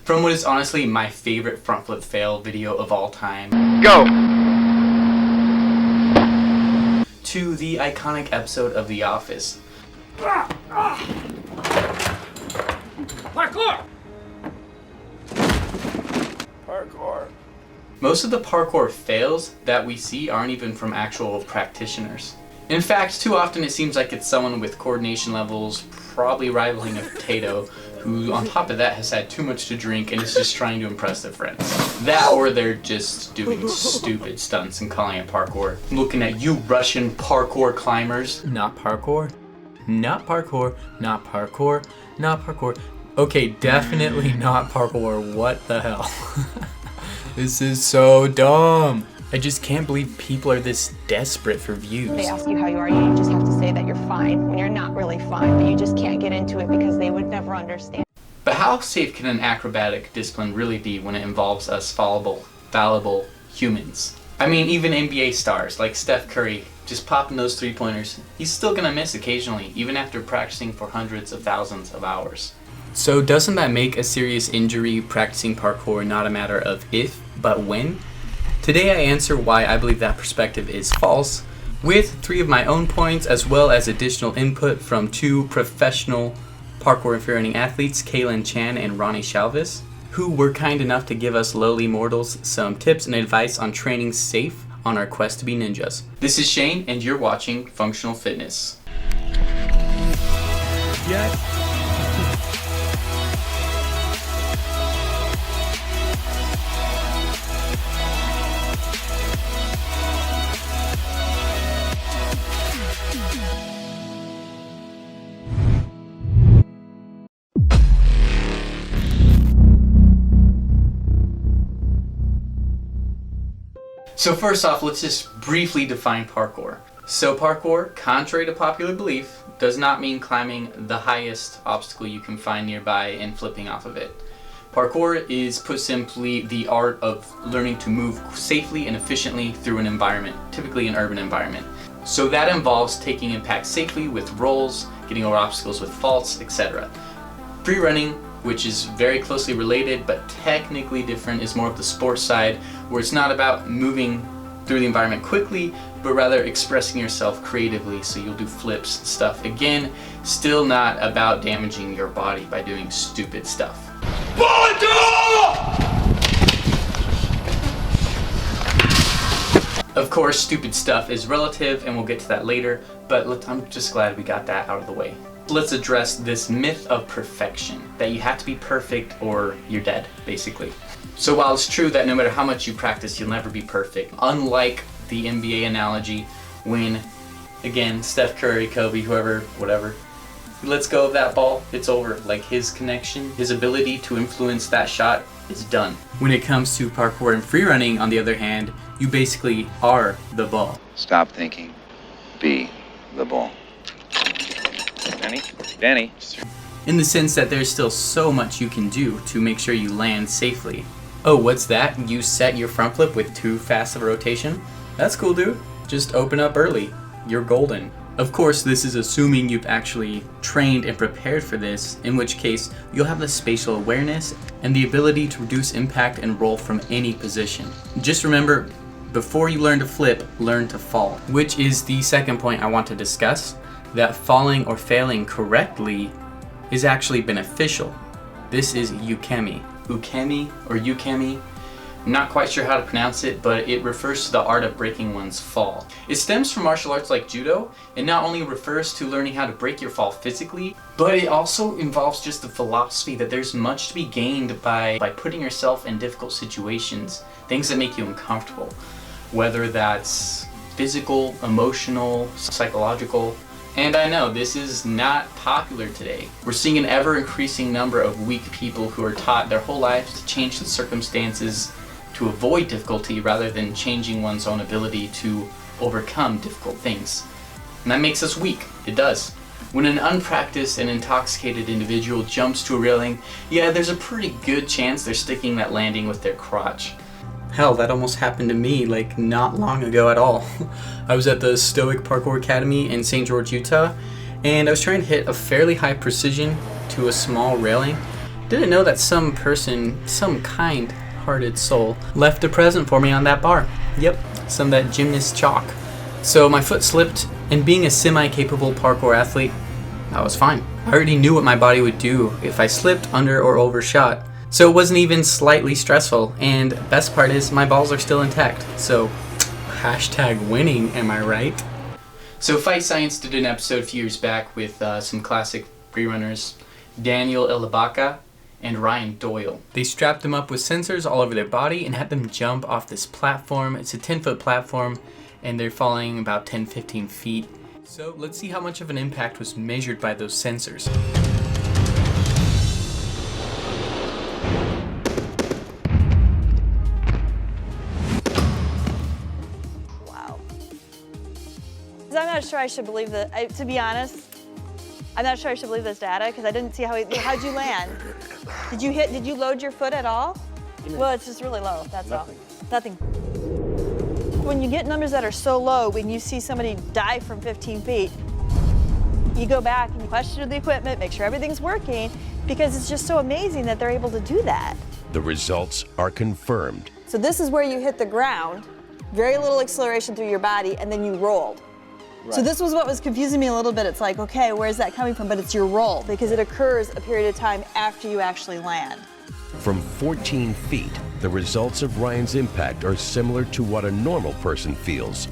From what is honestly my favorite front flip fail video of all time. Go! To the iconic episode of The Office. Parkour! Parkour. Most of the parkour fails that we see aren't even from actual practitioners. In fact, too often it seems like it's someone with coordination levels probably rivaling a potato who on top of that has had too much to drink and is just trying to impress their friends. That or they're just doing stupid stunts and calling it parkour. Looking at you Russian parkour climbers. Not parkour. Not parkour. Not parkour. Not parkour. Okay, definitely not parkour. What the hell? This is so dumb. I just can't believe people are this desperate for views. They ask you how you are, you just have to say that you're fine when you're not really fine, but you just can't get into it because they would never understand. But how safe can an acrobatic discipline really be when it involves us fallible humans? I mean, even NBA stars like Steph Curry, just popping those three-pointers, he's still gonna miss occasionally, even after practicing for hundreds of thousands of hours. So doesn't that make a serious injury practicing parkour not a matter of if, but when? Today I answer why I believe that perspective is false, with 3 of my own points as well as additional input from 2 professional parkour and freerunning athletes, Calen Chan and Ronnie Shalvis, who were kind enough to give us lowly mortals some tips and advice on training safe on our quest to be ninjas. This is Shane and you're watching Functional Fitness. Yes. So first off, let's just briefly define parkour. So parkour, contrary to popular belief, does not mean climbing the highest obstacle you can find nearby and flipping off of it. Parkour is, put simply, the art of learning to move safely and efficiently through an environment, typically an urban environment. So that involves taking impact safely with rolls, getting over obstacles with faults, etc. Freerunning, which is very closely related but technically different, is more of the sports side, where it's not about moving through the environment quickly, but rather expressing yourself creatively, so you'll do flips, stuff. Again, still not about damaging your body by doing stupid stuff. Of course, stupid stuff is relative, and we'll get to that later, but I'm just glad we got that out of the way. Let's address this myth of perfection, that you have to be perfect or you're dead, basically. So while it's true that no matter how much you practice, you'll never be perfect, unlike the NBA analogy when, again, Steph Curry, Kobe, whoever, whatever, he lets go of that ball, it's over. Like, his connection, his ability to influence that shot is done. When it comes to parkour and freerunning, on the other hand, you basically are the ball. Stop thinking. Be the ball. Danny. In the sense that there's still so much you can do to make sure you land safely. Oh, what's that? You set your front flip with too fast of a rotation? That's cool, dude. Just open up early. You're golden. Of course, this is assuming you've actually trained and prepared for this, in which case you'll have the spatial awareness and the ability to reduce impact and roll from any position. Just remember, before you learn to flip, learn to fall. Which is the second point I want to discuss, that falling or failing correctly is actually beneficial. This is Ukemi. Ukemi or Ukemi, I'm not quite sure how to pronounce it, but it refers to the art of breaking one's fall. It stems from martial arts like judo, and not only refers to learning how to break your fall physically, but it also involves just the philosophy that there's much to be gained by putting yourself in difficult situations, things that make you uncomfortable, whether that's physical, emotional, psychological. And I know this is not popular today. We're seeing an ever-increasing number of weak people who are taught their whole lives to change the circumstances to avoid difficulty rather than changing one's own ability to overcome difficult things. And that makes us weak. It does. When an unpracticed and intoxicated individual jumps to a railing, yeah, there's a pretty good chance they're sticking that landing with their crotch. Hell, that almost happened to me like not long ago at all. I was at the Stoic Parkour Academy in St. George, Utah, and I was trying to hit a fairly high precision to a small railing, Didn't know that some person, some kind-hearted soul, left a present for me on that bar. Yep, some of that gymnast chalk. So my foot slipped, and being a semi-capable parkour athlete, I was fine. I already knew what my body would do if I slipped, under, or overshot. So it wasn't even slightly stressful, and best part is my balls are still intact. So, hashtag winning, am I right? So Fight Science did an episode a few years back with some classic freerunners, Daniel Ilibaka and Ryan Doyle. They strapped them up with sensors all over their body and had them jump off this platform. It's a 10-foot platform, and they're falling about 10-15 feet. So let's see how much of an impact was measured by those sensors. Wow. I'm not sure I should believe that. To be honest, I'm not sure I should believe this data because I didn't see how'd you land? Did you load your foot at all? Well, it's just really low, that's all. Nothing. When you get numbers that are so low, when you see somebody die from 15 feet, you go back and you question the equipment, make sure everything's working, because it's just so amazing that they're able to do that. The results are confirmed. So this is where you hit the ground, very little acceleration through your body, and then you rolled. Right. So this was what was confusing me a little bit. It's like, okay, where's that coming from? But it's your roll, because it occurs a period of time after you actually land. From 14 feet, the results of Ryan's impact are similar to what a normal person feels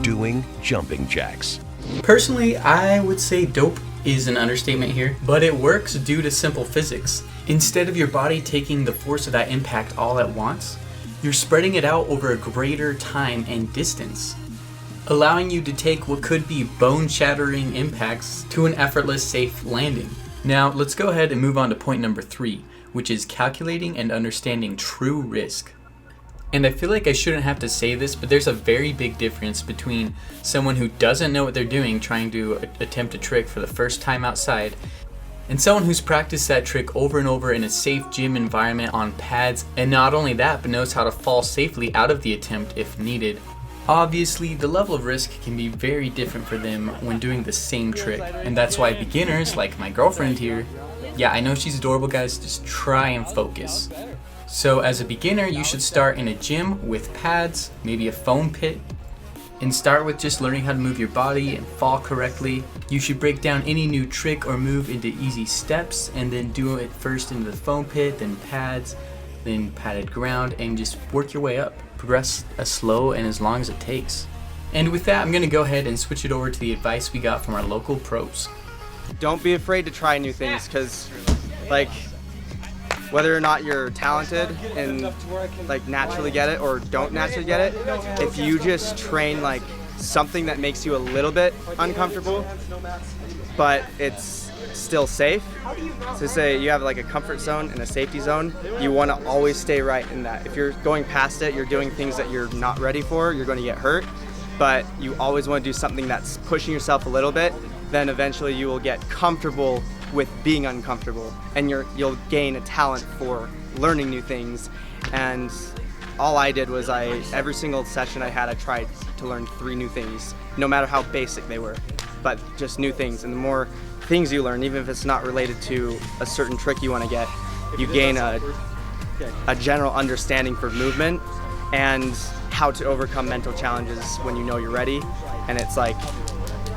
doing jumping jacks. Personally, I would say dope is an understatement here, but it works due to simple physics. Instead of your body taking the force of that impact all at once, you're spreading it out over a greater time and distance, allowing you to take what could be bone-shattering impacts to an effortless, safe landing. Now, let's go ahead and move on to point number 3, which is calculating and understanding true risk. And I feel like I shouldn't have to say this, but there's a very big difference between someone who doesn't know what they're doing trying to attempt a trick for the first time outside, and someone who's practiced that trick over and over in a safe gym environment on pads, and not only that, but knows how to fall safely out of the attempt if needed. Obviously, the level of risk can be very different for them when doing the same trick, and that's why beginners, like my girlfriend here, yeah, I know she's adorable, guys, just try and focus. So as a beginner, you should start in a gym with pads, maybe a foam pit, and start with just learning how to move your body and fall correctly. You should break down any new trick or move into easy steps, and then do it first into the foam pit, then pads, then padded ground, and just work your way up. Progress as slow and as long as it takes. And with that, I'm gonna go ahead and switch it over to the advice we got from our local pros. Don't be afraid to try new things, because like whether or not you're talented and like naturally get it or don't naturally get it, if you just train like something that makes you a little bit uncomfortable but it's still safe, so say you have like a comfort zone and a safety zone, you want to always stay right in that. If you're going past it, you're doing things that you're not ready for, you're going to get hurt, but you always want to do something that's pushing yourself a little bit, then eventually you will get comfortable with being uncomfortable, and you'll gain a talent for learning new things. And all I did was every single session I had, I tried to learn 3 new things, no matter how basic they were, but just new things. And the more things you learn, even if it's not related to a certain trick you want to get, you gain a general understanding for movement and how to overcome mental challenges when you know you're ready. And it's like,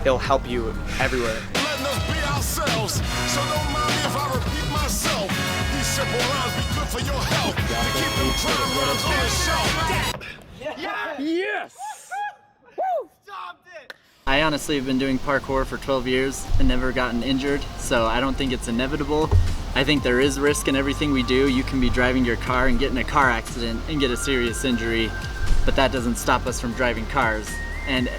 it'll help you everywhere. Ourselves, so don't mind me if I repeat myself. These simple rhymes be good for your health. Keep them drum rhymes on the shelf. Yes! Woo! Stopped it! I honestly have been doing parkour for 12 years and never gotten injured, so I don't think it's inevitable. I think there is risk in everything we do. You can be driving your car and get in a car accident and get a serious injury, but that doesn't stop us from driving cars. And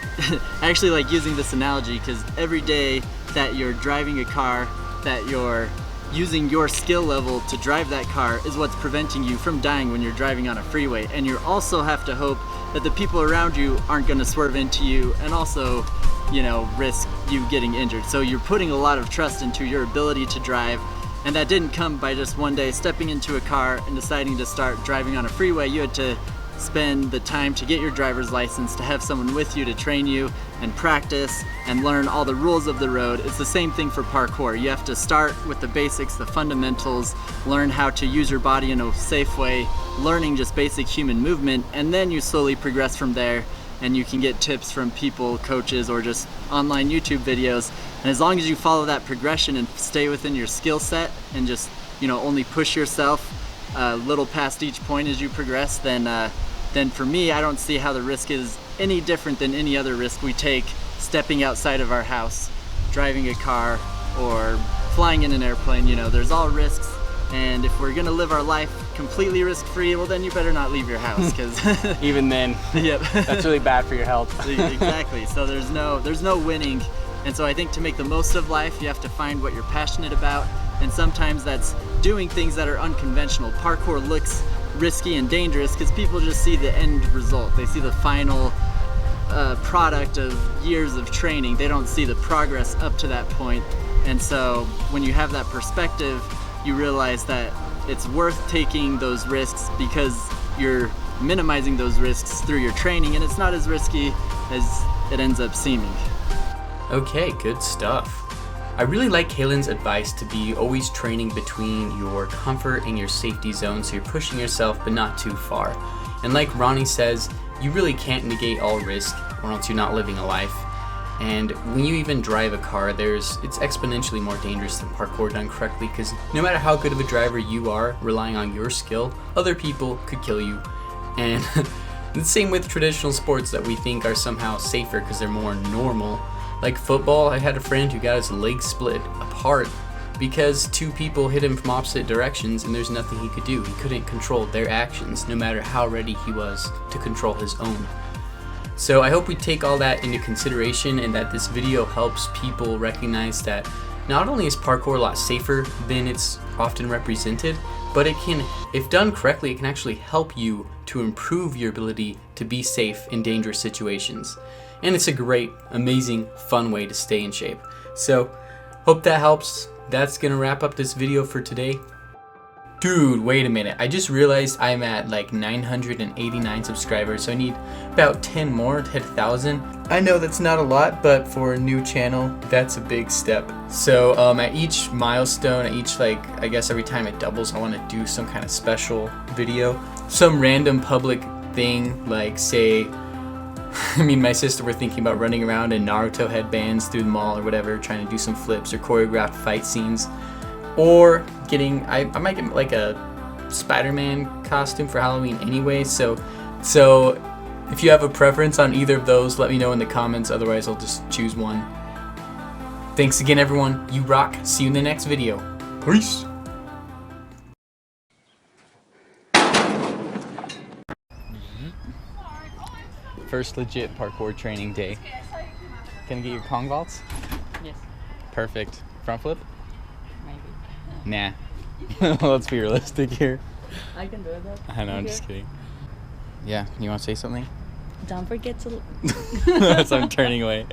I actually like using this analogy because every day that you're driving a car, that you're using your skill level to drive that car is what's preventing you from dying when you're driving on a freeway. And you also have to hope that the people around you aren't going to swerve into you and also, you know, risk you getting injured. So you're putting a lot of trust into your ability to drive, and that didn't come by just one day stepping into a car and deciding to start driving on a freeway. You had to spend the time to get your driver's license, to have someone with you to train you and practice and learn all the rules of the road. It's the same thing for parkour. You have to start with the basics, the fundamentals, learn how to use your body in a safe way, learning just basic human movement, and then you slowly progress from there, and you can get tips from people, coaches, or just online YouTube videos. And as long as you follow that progression and stay within your skill set and just, you know, only push yourself a little past each point as you progress, then for me, I don't see how the risk is any different than any other risk we take stepping outside of our house, driving a car, or flying in an airplane. You know, there's all risks, and if we're gonna live our life completely risk-free, well then you better not leave your house, because Even then, yep. that's really bad for your health. Exactly. So there's no winning, and so I think to make the most of life, you have to find what you're passionate about, and sometimes that's doing things that are unconventional. Parkour looks risky and dangerous because people just see the end result. They see the final product of years of training. They don't see the progress up to that point. And so when you have that perspective, you realize that it's worth taking those risks because you're minimizing those risks through your training, and it's not as risky as it ends up seeming. Okay, good stuff. I really like Calen's advice to be always training between your comfort and your safety zone, so you're pushing yourself but not too far. And like Ronnie says, you really can't negate all risk or else you're not living a life. And when you even drive a car, it's exponentially more dangerous than parkour done correctly, because no matter how good of a driver you are, relying on your skill, other people could kill you. And the same with traditional sports that we think are somehow safer because they're more normal. Like football, I had a friend who got his leg split apart because two people hit him from opposite directions and there's nothing he could do. He couldn't control their actions, no matter how ready he was to control his own. So I hope we take all that into consideration and that this video helps people recognize that not only is parkour a lot safer than it's often represented, but it can, if done correctly, it can actually help you to improve your ability to be safe in dangerous situations. And it's a great, amazing, fun way to stay in shape. So, hope that helps. That's gonna wrap up this video for today. Dude, wait a minute. I just realized I'm at like 989 subscribers, so I need about 10 more to hit 1,000. I know that's not a lot, but for a new channel, that's a big step. So at each milestone, at each, like, I guess every time it doubles, I want to do some kind of special video. Some random public thing, like say, I mean, my sister were thinking about running around in Naruto headbands through the mall or whatever, trying to do some flips or choreographed fight scenes. Or getting, I might get like a Spider-Man costume for Halloween anyway, so if you have a preference on either of those, let me know in the comments, otherwise I'll just choose one. Thanks again everyone, you rock, see you in the next video. Peace! First legit parkour training day. Gonna get your Kong vaults? Yes. Perfect. Front flip? Maybe. Nah. Let's be realistic here. I can do it though. I know, I'm just kidding. Yeah, you want to say something? Don't forget to... So I'm turning away.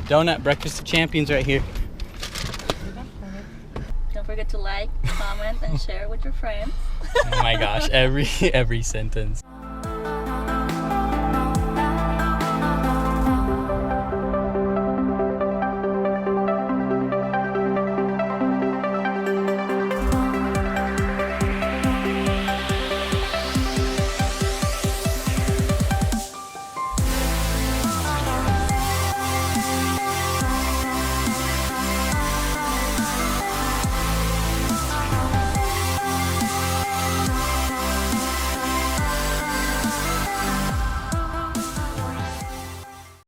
Donut, breakfast of champions right here. Don't forget to like, comment, and share with your friends. Oh my gosh, every sentence.